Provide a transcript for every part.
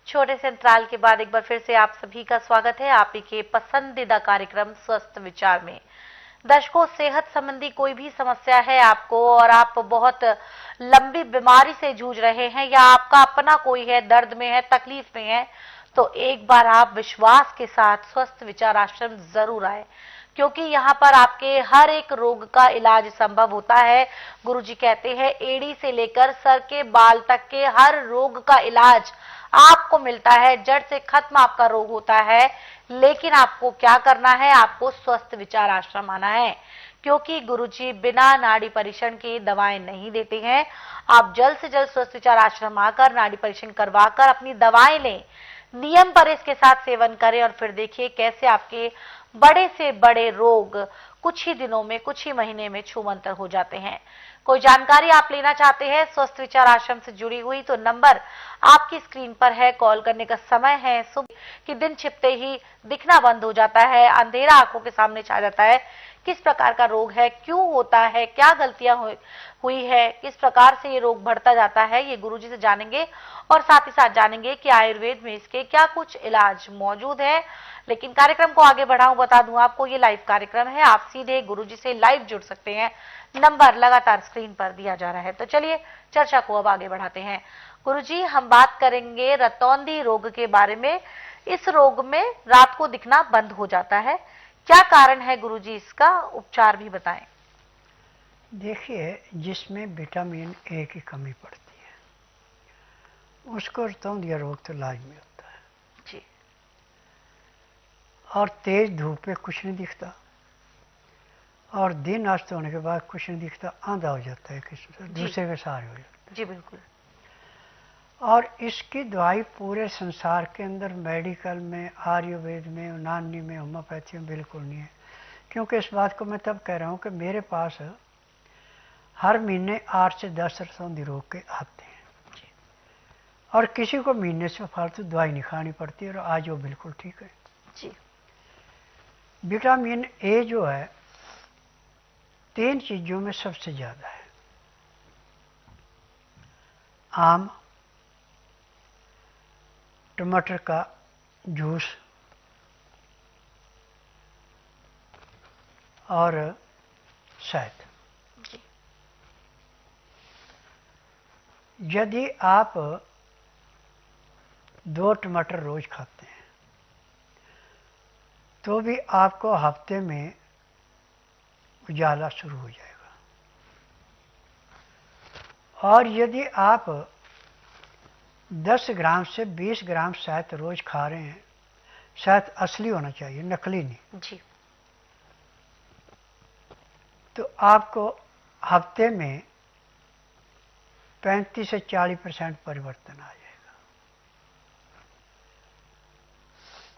छोटे से अंतराल के बाद एक बार फिर से आप सभी का स्वागत है आप ही के पसंदीदा कार्यक्रम स्वस्थ विचार में। दर्शकों, सेहत संबंधी कोई भी समस्या है आपको और आप बहुत लंबी बीमारी से जूझ रहे हैं या आपका अपना कोई है, दर्द में है, तकलीफ में है, तो एक बार आप विश्वास के साथ स्वस्थ विचार आश्रम जरूर आए, क्योंकि यहाँ पर आपके हर एक रोग का इलाज संभव होता है। गुरुजी कहते हैं एड़ी से लेकर सर के बाल तक के हर रोग का इलाज आपको मिलता है, जड़ से खत्म आपका रोग होता है। लेकिन आपको क्या करना है, आपको स्वस्थ विचार आश्रम आना है, क्योंकि गुरुजी बिना नाड़ी परीक्षण के दवाएं नहीं देते हैं। आप जल्द से जल्द स्वस्थ विचार आश्रम आकर नाड़ी परीक्षण करवाकर अपनी दवाएं लें, नियम पर इसके साथ सेवन करें और फिर देखिए कैसे आपके बड़े से बड़े रोग कुछ ही दिनों में, कुछ ही महीने में छूमंतर हो जाते हैं। कोई जानकारी आप लेना चाहते हैं स्वस्थ विचार आश्रम से जुड़ी हुई, तो नंबर आपकी स्क्रीन पर है। कॉल करने का समय है सुबह कि दिन छिपते ही दिखना बंद हो जाता है, अंधेरा आंखों के सामने छा जाता है। किस प्रकार का रोग है, क्यों होता है, क्या गलतियां हुई है, किस प्रकार से ये रोग बढ़ता जाता है, ये गुरुजी से जानेंगे और साथ ही साथ जानेंगे कि आयुर्वेद में इसके क्या कुछ इलाज मौजूद है। लेकिन कार्यक्रम को आगे बढ़ाऊं, बता दूं आपको ये लाइव कार्यक्रम है, आप सीधे गुरुजी से लाइव जुड़ सकते हैं। नंबर लगातार स्क्रीन पर दिया जा रहा है। तो चलिए चर्चा को अब आगे बढ़ाते हैं। गुरुजी, हम बात करेंगे रतौंधी रोग के बारे में। इस रोग में रात को दिखना बंद हो जाता है, क्या कारण है गुरुजी, इसका उपचार भी बताएं। देखिए, जिसमें विटामिन ए की कमी पड़ती है उसको रतौंधिया रोग तो लाजमी होता है जी। और तेज धूप पे कुछ नहीं दिखता और दिन अस्त होने के बाद कुछ नहीं दिखता, आंधा हो जाता है, किसी दूसरे के सहारे हो जाता है। जी बिल्कुल। और इसकी दवाई पूरे संसार के अंदर मेडिकल में, आयुर्वेद में, यूनानी में, होम्योपैथी में बिल्कुल नहीं है। क्योंकि इस बात को मैं तब कह रहा हूँ कि मेरे पास हर महीने 8 से 10 रतौंधी रोग के आते हैं और किसी को महीने से फालतू दवाई नहीं खानी पड़ती और आज वो बिल्कुल ठीक है जी। विटामिन ए जो है 3 चीज़ों में सबसे ज़्यादा है, आम, टमाटर का जूस और शहद। यदि आप 2 टमाटर रोज खाते हैं तो भी आपको हफ्ते में उजाला शुरू हो जाएगा। और यदि आप 10 ग्राम से 20 ग्राम शहद रोज खा रहे हैं, शहद असली होना चाहिए, नकली नहीं जी, तो आपको हफ्ते में 35 से 40% परिवर्तन आ जाएगा।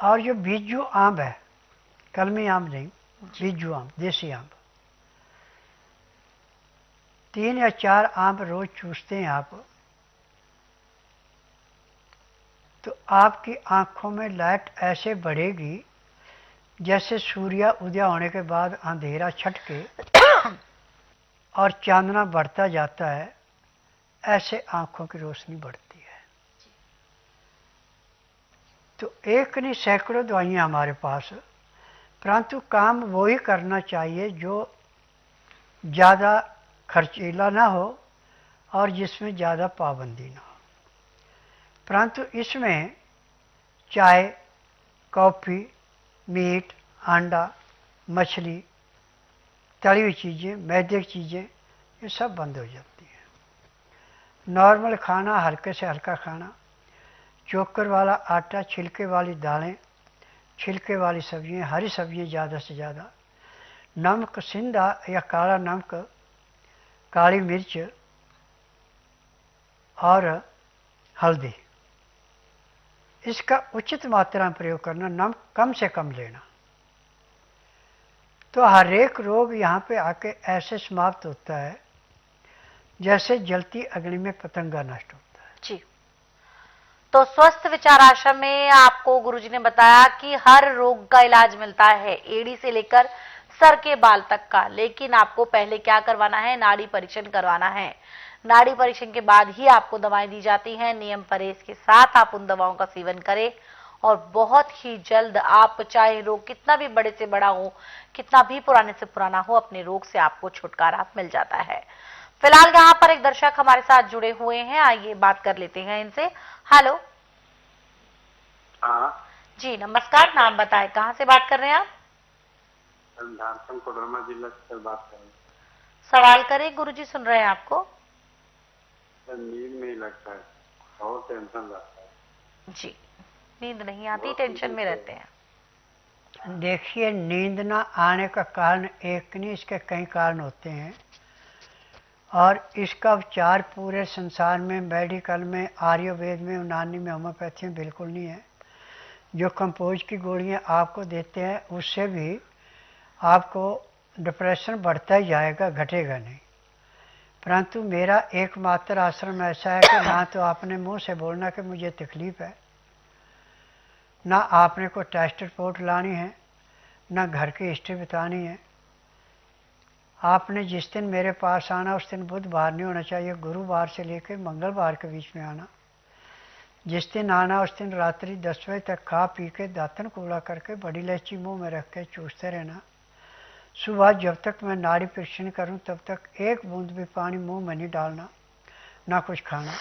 और जो बीजू आम है, कलमी आम नहीं, बीजू आम, देसी आम, 3 या 4 आम रोज चूसते हैं आप तो आपकी आंखों में लाइट ऐसे बढ़ेगी जैसे सूर्य उदय होने के बाद अंधेरा छटके और चांदना बढ़ता जाता है, ऐसे आंखों की रोशनी बढ़ती है। तो एक नहीं सैकड़ों दवाइयाँ हमारे पास, परंतु काम वो ही करना चाहिए जो ज़्यादा खर्चीला ना हो और जिसमें ज़्यादा पाबंदी ना हो। परंतु इसमें चाय, कॉफ़ी, मीट, अंडा, मछली, तली हुई चीज़ें, मैदे की चीज़ें, ये सब बंद हो जाती हैं। नॉर्मल खाना, हल्के से हल्का खाना, चोकर वाला आटा, छिलके वाली दालें, छिलके वाली सब्जियां, हरी सब्जियां ज़्यादा से ज़्यादा, नमक सिंधा या काला नमक, काली मिर्च और हल्दी, इसका उचित मात्रा में प्रयोग करना, नमक कम से कम लेना। तो हर एक रोग यहाँ पे आके ऐसे समाप्त होता है जैसे जलती अग्नि में पतंगा नष्ट होता है। जी। तो स्वस्थ विचार आश्रम में आपको गुरुजी ने बताया कि हर रोग का इलाज मिलता है, एड़ी से लेकर सर के बाल तक का। लेकिन आपको पहले क्या करवाना है, नाड़ी परीक्षण करवाना है। नाड़ी परीक्षण के बाद ही आपको दवाएं दी जाती हैं। नियम परहेज के साथ आप उन दवाओं का सेवन करें और बहुत ही जल्द आप, चाहे रोग कितना भी बड़े से बड़ा हो, कितना भी पुराने से पुराना हो, अपने रोग से आपको छुटकारा मिल जाता है। फिलहाल यहाँ पर एक दर्शक हमारे साथ जुड़े हुए हैं, आइए बात कर लेते हैं इनसे। हेलो। हाँ, जी नमस्कार, नाम बताएं, कहाँ से बात कर रहे हैं आप? झारखंड कोडरमा जिला से बात कर रहे हैं। सवाल करें, गुरुजी सुन रहे हैं आपको। सर नींद नहीं लगता है, बहुत टेंशन रहता है। जी, नींद नहीं आती, बहुत टेंशन में टेंशन रहते हैं। देखिए, नींद ना आने का कारण एक नहीं, इसके कई कारण होते हैं और इसका उपचार पूरे संसार में, मेडिकल में, आयुर्वेद में, यूनानी में, होम्योपैथी में बिल्कुल नहीं है। जो कंपोज की गोलियां आपको देते हैं उससे भी आपको डिप्रेशन बढ़ता ही जाएगा, घटेगा नहीं। परंतु मेरा एकमात्र आश्रम ऐसा है कि ना तो आपने मुंह से बोलना कि मुझे तकलीफ है, ना आपने को टेस्ट रिपोर्ट लानी है, ना घर की हिस्ट्री बतानी है। आपने जिस दिन मेरे पास आना उस दिन बुधवार नहीं होना चाहिए, गुरुवार से लेकर मंगलवार के बीच में आना। जिस दिन आना उस दिन रात्रि 10 बजे तक खा पी के दातन कूड़ा करके बड़ी इलायची मुंह में रख के चूसते रहना। सुबह जब तक मैं नाड़ी परीक्षण करूं तब तक एक बूंद भी पानी मुंह में नहीं डालना, ना कुछ खाना।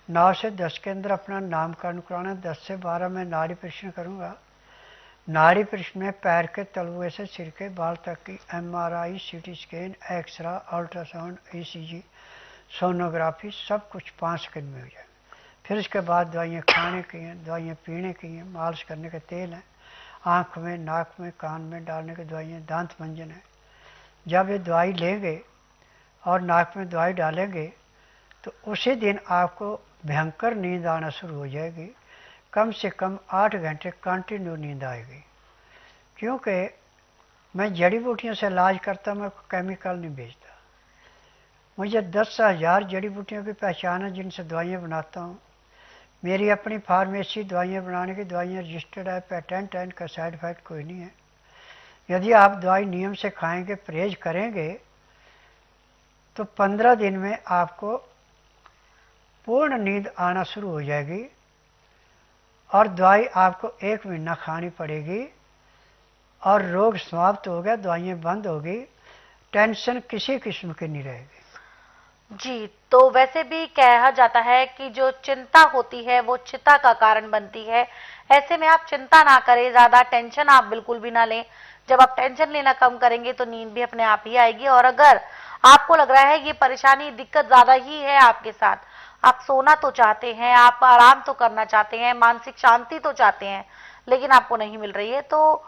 9 से 10 के अंदर अपना नामकरण कराना। 10 से 12 में नाड़ी परीक्षण करूंगा। नाड़ी परीक्षण में पैर के तलुए से सिर के बाल तक की MRI, CT scan, X ray, ultrasound, ECG, sonography सब कुछ 5 सेकंड में हो जाए। फिर उसके बाद दवाइयाँ खाने की हैं, दवाइयाँ पीने की हैं, मालिश करने के तेल हैं, आँख में, नाक में, कान में डालने की दवाइयाँ, दांत मंजन है। जब ये दवाई लेंगे और नाक में दवाई डालेंगे तो उसी दिन आपको भयंकर नींद आना शुरू हो जाएगी। कम से कम 8 घंटे कंटिन्यू नींद आएगी। क्योंकि मैं जड़ी बूटियों से इलाज करता, मैं केमिकल नहीं बेचता। मुझे 10,000 जड़ी बूटियों की पहचान है जिनसे दवाइयाँ बनाता हूँ। मेरी अपनी फार्मेसी, दवाइयाँ बनाने की दवाइयाँ रजिस्टर्ड है, पेटेंट है, इनका साइड इफेक्ट कोई नहीं है। यदि आप दवाई नियम से खाएंगे, परहेज करेंगे तो 15 दिन में आपको पूर्ण नींद आना शुरू हो जाएगी और दवाई आपको 1 महीना खानी पड़ेगी और रोग समाप्त हो गया, दवाइयाँ बंद होगी, टेंशन किसी किस्म की नहीं रहेगी। जी, तो वैसे भी कहा जाता है कि जो चिंता होती है वो चिता का कारण बनती है। ऐसे में आप चिंता ना करें, ज्यादा टेंशन आप बिल्कुल भी ना लें। जब आप टेंशन लेना कम करेंगे तो नींद भी अपने आप ही आएगी। और अगर आपको लग रहा है ये परेशानी, दिक्कत ज्यादा ही है आपके साथ, आप सोना तो चाहते हैं, आप आराम तो करना चाहते हैं, मानसिक शांति तो चाहते हैं, लेकिन आपको नहीं मिल रही है, तो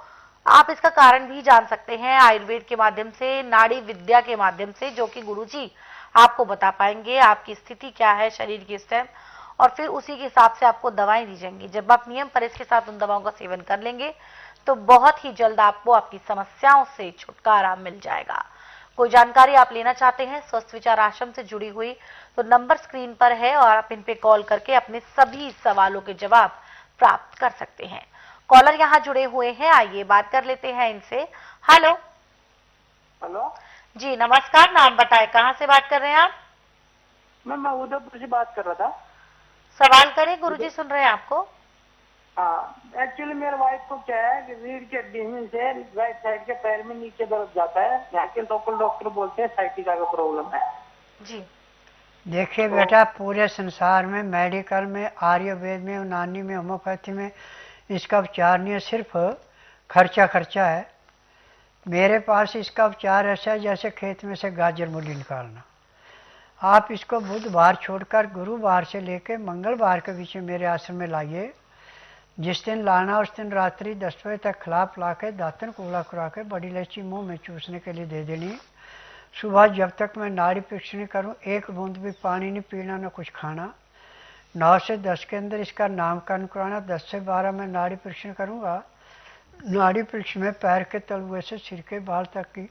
आप इसका कारण भी जान सकते हैं आयुर्वेद के माध्यम से, नाड़ी विद्या के माध्यम से, जो कि गुरुजी आपको बता पाएंगे आपकी स्थिति क्या है शरीर की इस टाइम, और फिर उसी के हिसाब से आपको दवाएं दी जाएंगी। जब आप नियम परहेज के साथ उन दवाओं का सेवन कर लेंगे तो बहुत ही जल्द आपको आपकी समस्याओं से छुटकारा मिल जाएगा। कोई जानकारी आप लेना चाहते हैं स्वस्थ विचार आश्रम से जुड़ी हुई, तो नंबर स्क्रीन पर है और आप इन पे कॉल करके अपने सभी सवालों के जवाब प्राप्त कर सकते हैं। कॉलर यहाँ जुड़े हुए हैं, आइए बात कर लेते हैं इनसे। हेलो। हेलो जी नमस्कार, नाम बताएं, कहाँ से बात कर रहे हैं आप? मैम, मैं उदयपुर से बात कर रहा था। सवाल करें, गुरुजी सुन रहे हैं आपको। हाँ, एक्चुअली मेरे वाइफ को क्या है कि रीढ़ के हड्डी से राइट साइड के पैर में नीचे दर्द जाता है। यहाँ के लोकल डॉक्टर बोलते हैं साइटिका का प्रॉब्लम है। जी देखिए बेटा, पूरे संसार में, मेडिकल में, आयुर्वेद में, यूनानी में, होम्योपैथी में इसका उपचार नहीं है, सिर्फ खर्चा है। मेरे पास इसका उपचार ऐसा है जैसे खेत में से गाजर मूली निकालना। आप इसको बुधवार छोड़कर गुरुवार से लेकर मंगलवार के बीच में मेरे आश्रम में लाइए। जिस दिन लाना उस दिन रात्रि 10 बजे तक खिला पिला के, दातन कूड़ा करा के, बड़ी इलायची मुंह में चूसने के लिए दे देनी। सुबह जब तक मैं नाड़ी परीक्षण करूं, एक बूंद भी पानी नहीं पीना, ना कुछ खाना। 9 से 10 के अंदर इसका नामकरण कराना। 10 से 12 में नाड़ी परीक्षण करूंगा। नाड़ी परीक्षण में पैर के तलुए से सिर के बाल तक की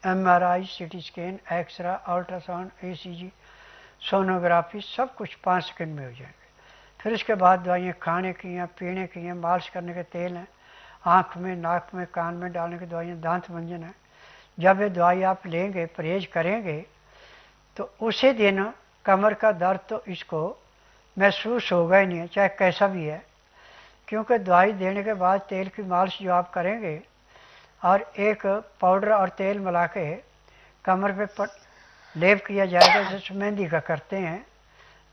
MRI, CT scan, X ray, ultrasound, ECG, sonography सब कुछ 5 सेकंड में हो जाएंगे। फिर उसके बाद दवाइयाँ खाने की हैं, पीने की हैं, मालिश करने के तेल हैं, आँख में, नाक में, कान में डालने की दवाइयाँ, दांत मंजन है, जब ये दवाई आप लेंगे, परहेज करेंगे, तो उसी दिन कमर का दर्द तो इसको महसूस होगा ही नहीं, चाहे कैसा भी है। क्योंकि दवाई देने के बाद तेल की मालिश जो आप करेंगे और एक पाउडर और तेल मिला के कमर पे लेप किया जाएगा, जैसे मेहंदी का करते हैं।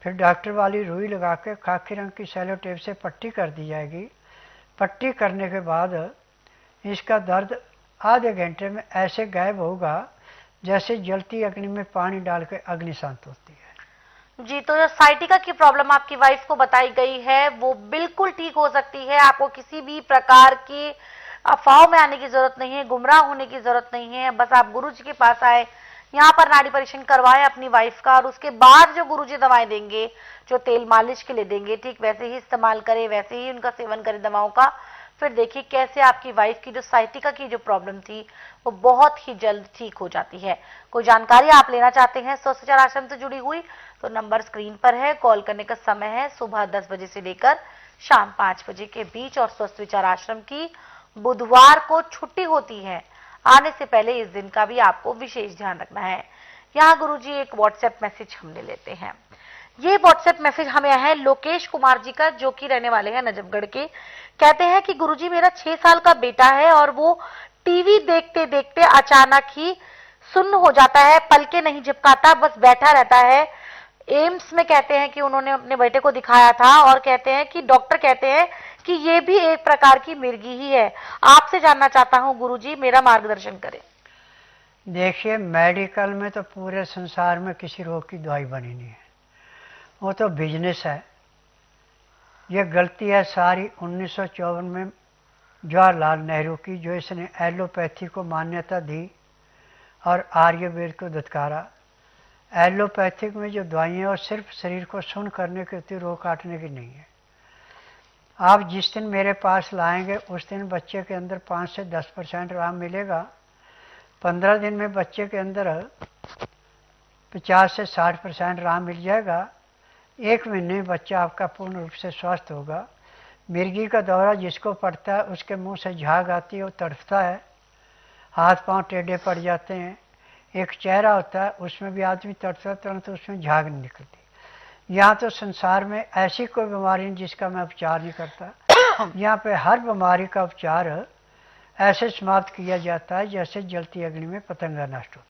फिर डॉक्टर वाली रुई लगा के खाकी रंग की सेलो टेप से पट्टी कर दी जाएगी। पट्टी करने के बाद इसका दर्द आधे घंटे में ऐसे गायब होगा जैसे जलती अग्नि में पानी डाल के अग्नि शांत होती है। जी, तो जो साइटिका की प्रॉब्लम आपकी वाइफ को बताई गई है वो बिल्कुल ठीक हो सकती है। आपको किसी भी प्रकार की अफवाहों में आने की जरूरत नहीं है, गुमराह होने की जरूरत नहीं है। बस आप गुरुजी के पास आए, यहाँ पर नाड़ी परीक्षण करवाएं अपनी वाइफ का, और उसके बाद जो गुरुजी दवाएं देंगे, जो तेल मालिश के लिए देंगे, ठीक वैसे ही इस्तेमाल करें, वैसे ही उनका सेवन करें दवाओं का। फिर देखिए कैसे आपकी वाइफ की जो साइटिका की जो प्रॉब्लम थी वो बहुत ही जल्द ठीक हो जाती है। कोई जानकारी आप लेना चाहते हैं स्वस्थ विचार आश्रम से जुड़ी हुई, तो नंबर स्क्रीन पर है। कॉल करने का समय है सुबह 10 बजे से लेकर शाम 5 बजे के बीच, और स्वस्थ विचार आश्रम की बुधवार को छुट्टी होती है। आने से पहले इस दिन का भी आपको विशेष ध्यान रखना है। यहाँ गुरुजी एक व्हाट्सएप मैसेज हम ले लेते हैं। ये व्हाट्सएप मैसेज हमें है लोकेश कुमार जी का, जो कि रहने वाले हैं नजफगढ़ के। कहते हैं कि गुरुजी मेरा 6 साल का बेटा है और वो टीवी देखते देखते अचानक ही सुन्न हो जाता है, पलके नहीं झपकाता, बस बैठा रहता है। एम्स में कहते हैं कि उन्होंने अपने बेटे को दिखाया था और कहते हैं कि डॉक्टर कहते हैं कि ये भी एक प्रकार की मिर्गी ही है। आपसे जानना चाहता हूं गुरुजी, मेरा मार्गदर्शन करें। देखिए, मेडिकल में तो पूरे संसार में किसी रोग की दवाई बनी नहीं है, वो तो बिजनेस है। ये गलती है सारी 1954 में जवाहरलाल नेहरू की, जो इसने एलोपैथी को मान्यता दी और आयुर्वेद को दुत्कारा। एलोपैथिक में जो दवाइयाँ वो सिर्फ शरीर को सुन्न करने की होती, रोग काटने की नहीं है। आप जिस दिन मेरे पास लाएंगे उस दिन बच्चे के अंदर 5 से 10% आराम मिलेगा। 15 दिन में बच्चे के अंदर 50 से 60% आराम मिल जाएगा। 1 महीने में बच्चा आपका पूर्ण रूप से स्वस्थ होगा। मिर्गी का दौरा जिसको पड़ता है उसके मुंह से झाग आती है, वो तड़फता है, हाथ पांव टेढ़े पड़ जाते हैं। एक चेहरा होता है उसमें भी आदमी तड़फता, तुरंत उसमें झाग नहीं निकलती। यहाँ तो संसार में ऐसी कोई बीमारी नहीं जिसका मैं उपचार नहीं करता। यहाँ पे हर बीमारी का उपचार ऐसे समाप्त किया जाता है जैसे जलती अग्नि में पतंगा नष्ट होता है।